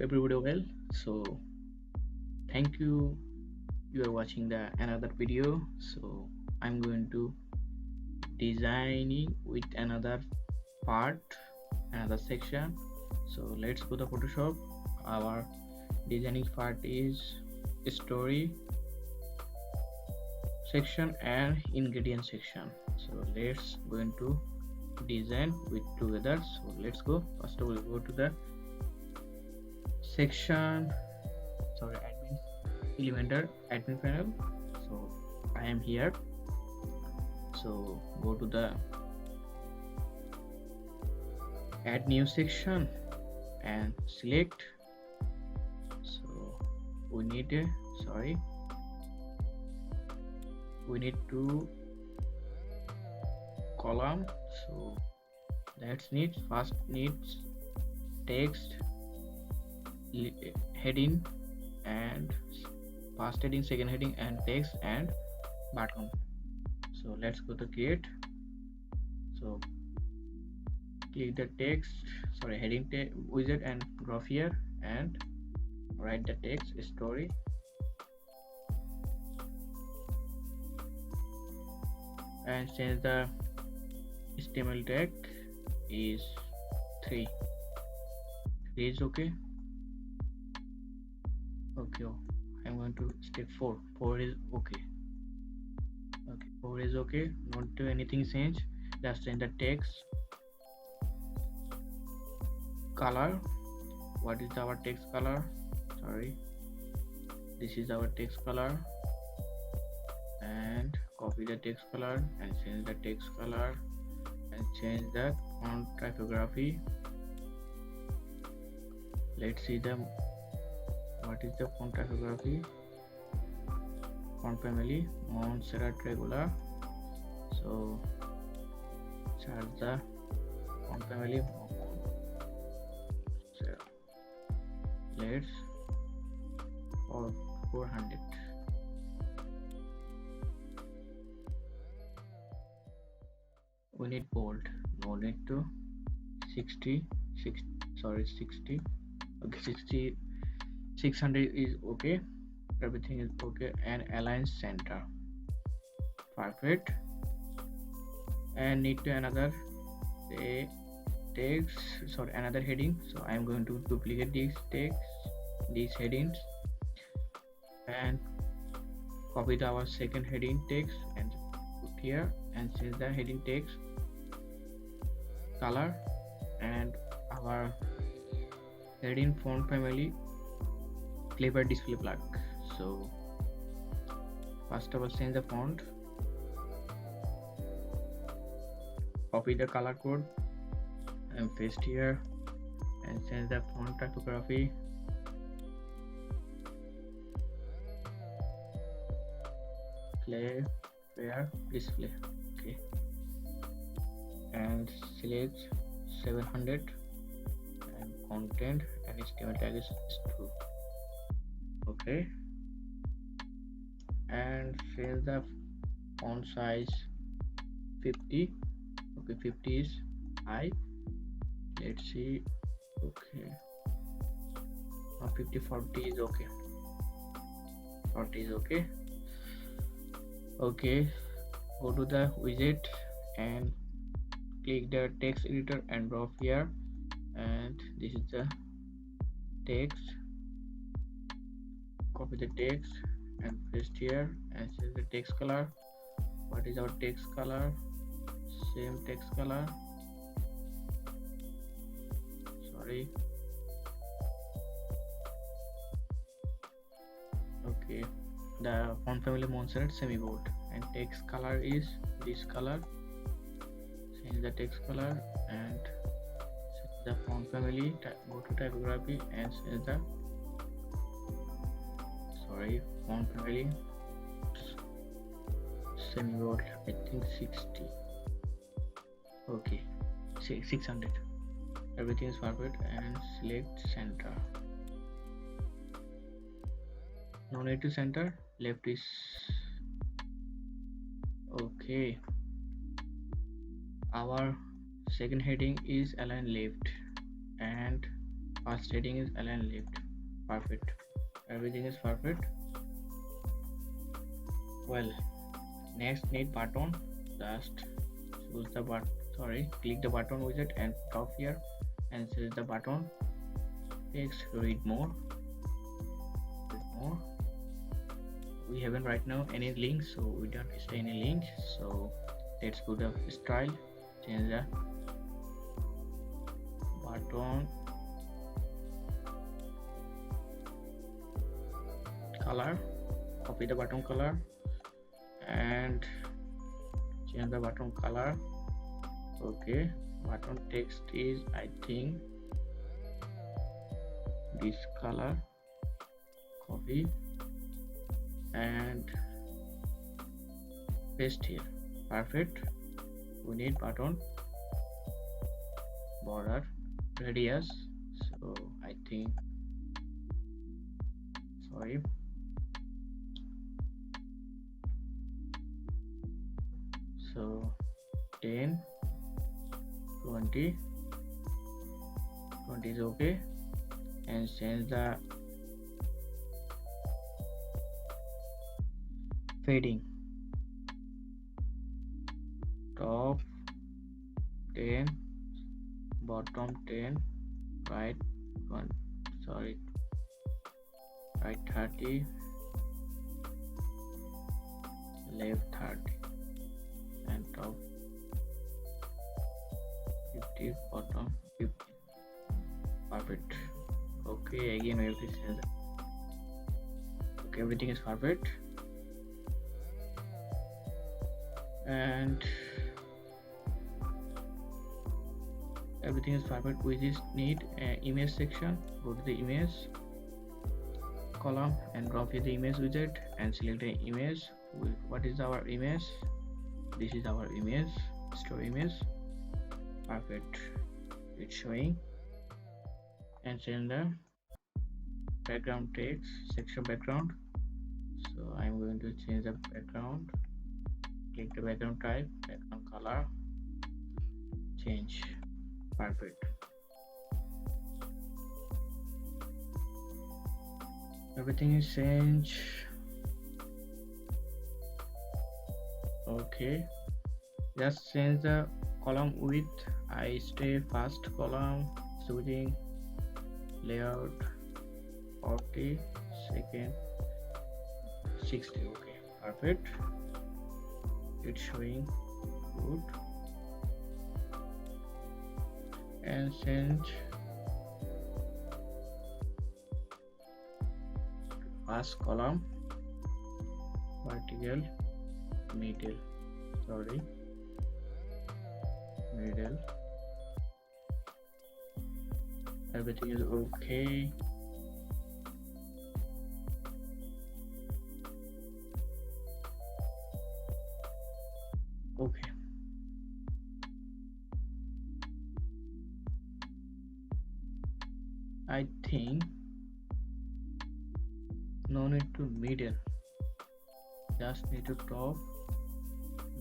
everybody well. So thank you. You are watching the another video. So I'm going to designing with another part, another section. So let's go to Photoshop. Our designing part is story section and ingredient section. So let's go into design with together. So let's go. First of all, go to the section, sorry, admin Elementor admin panel. So I am here. So go to the add new section and select. So we need a we need two column. So that's need first needs text heading and first heading, second heading, and text and button. So let's go to create. So click the text, sorry, heading wizard and drop here and write the text story. And change the HTML tag is 3 is okay. Okay, I'm going to step 4 is okay. 4 is okay. Not do anything change, just change the text color. What is our text color? Sorry, this is our text color, and copy the text color and change the text color and change the font typography. Let's see the what is the font typography. Font family Montserrat regular. So charge the font family. Let's for 400. We need bold. No need to 60. Okay, 60. 600 is okay. Everything is okay. And align center. Perfect. And need to another text, sorry, another heading. So I'm going to duplicate these text, these headings, and copy our second heading text and put here and change the heading text color and our heading font family clever display plug. So first of all, change the font, copy the color code and paste here and change the font typography. Clever display, okay, and select 700 and content and HTML tag is true. Okay, and change the font size 50. Okay, 50 is high. Let's see. Okay, 50, 40 is okay. 40 is okay. Okay, go to the widget and click the text editor and drop here, and this is the text. Copy the text and paste here and change the text color. What is our text color? Same text color, sorry. Okay, the font family Montserrat semi-bold and text color is this color. Change the text color and change the font family, go to typography and change the font family semi-bold, I think 60. Okay, 600. Everything is perfect and select center. No need to center, left is okay. Our second heading is align left and First heading is align left. Perfect. Everything is perfect. Well, next need button. Just choose the button. Click the button widget and top here and choose the button. Text read more. Read more. We haven't right now any links, so we don't paste any link. So let's go to style. Change the button color. Copy the button color and change the button color. Okay, button text is, I think, this color. Copy and paste here. Perfect. We need button border radius, so I think, so 10, 20 is okay, and change the fading. Top 10, bottom 10, right 30, left 30, and top 50, bottom 50. Perfect. Okay, again we have to change that. Okay, everything is perfect, and everything is perfect. We just need an image section. Go to the image column and drop here the image widget and select the image. What is our image? This is our image, store image. Perfect. It's showing. And change the background text section background. So I'm going to change the background. Click the background type, background color, change. Perfect. Everything is changed. Okay, just change the column width. I stay first column, choosing layout 40, second 60. Okay, perfect. It's showing good. And change first column, vertical, middle, middle. Everything is okay. Okay, I think no need to middle, just need to top,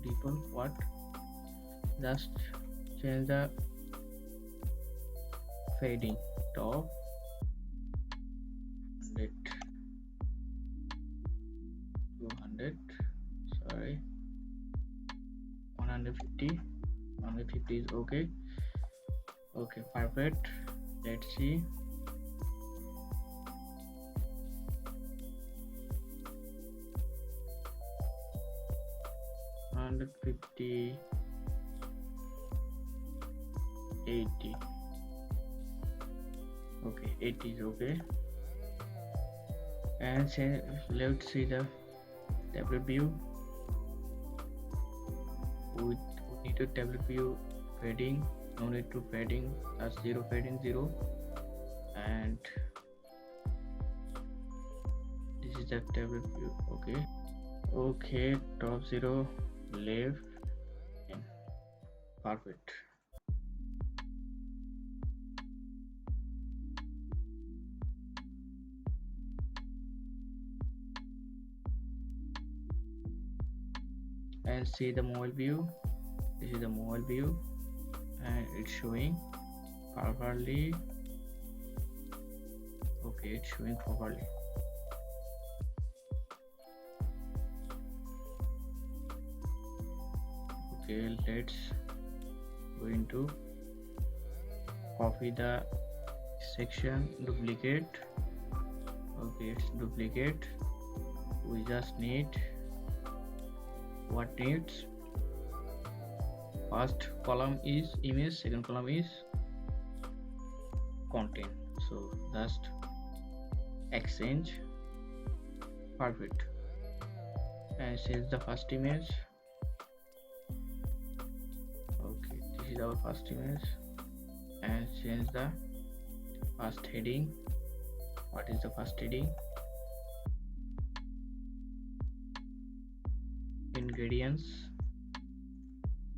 default. What? Just change the fading, top 100, 200, 150. 150 is okay. Okay, perfect. Let's see. $150, 80. Okay, 80 is okay. And let's see the tablet view. We need to tablet view fading. No need to fading. That's zero fading, 0. And this is the tablet view. Okay, top 0, left, and perfect. And see the mobile view. This is the mobile view, and it's showing properly. Okay, it's showing properly. Okay, let's going to copy the section, duplicate. Okay, it's duplicate. We just need what needs. First column is image, second column is content. So just exchange. Perfect. And change the first image. Okay, this is our first image. And change the first heading. What is the first heading? Ingredients.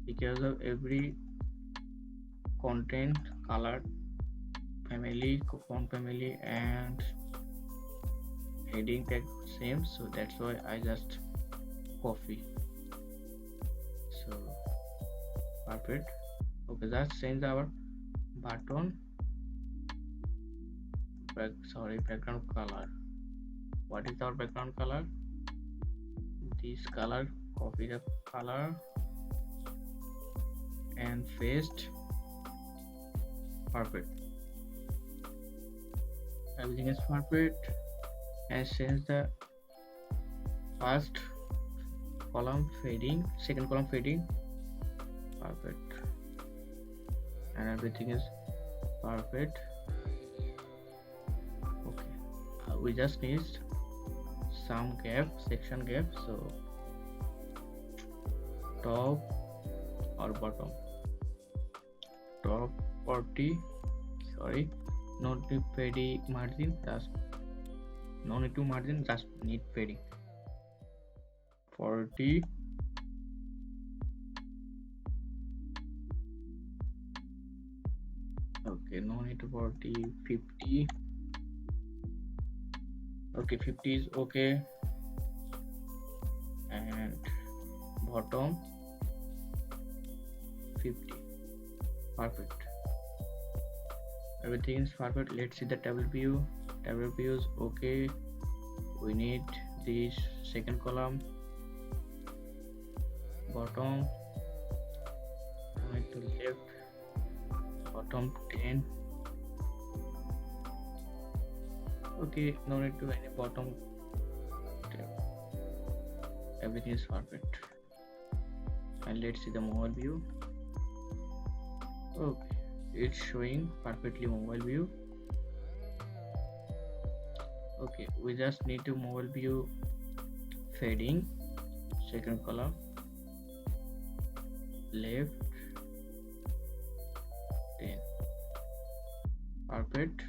Because of every content, color family, font family, and heading tag same, so that's why I just copy. So perfect. Okay, let's change our button background color. What is our background color? This color. Copy the color and paste. Perfect. Everything is perfect. And change the first column fading, second column fading. Perfect. And everything is perfect. Okay, we just need some gap, section gap. So top or bottom, top 40, sorry, not need padding margin, just no need to margin, just need padding 40. Okay, no need to 40, 50. Okay, 50 is okay. And bottom 50. Perfect. Everything is perfect. Let's see the table view. Table view is okay. We need this second column, bottom, to left, bottom 10. Okay, no need to any bottom. Everything is perfect. And let's see the mobile view. Okay, it's showing perfectly mobile view. Okay, we just need to mobile view fading, second column, left 10. Perfect.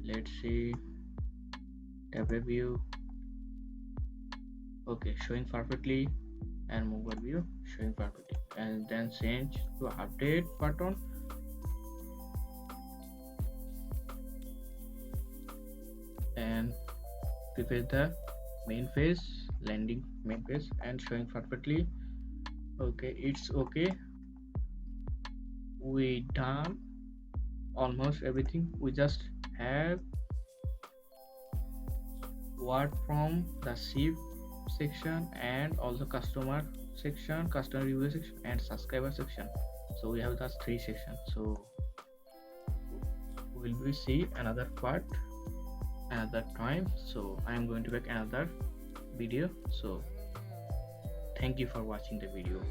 Let's see tablet view. Okay, showing perfectly, and mobile view showing perfectly. And then change to update button. And prepare the main page, landing main page, and showing perfectly. Okay, it's okay. We done almost everything. We just have word from the ship section and also customer section, customer review section, and subscriber section. So we have those three sections. So will we see another part another time. So I am going to make another video. So thank you for watching the video.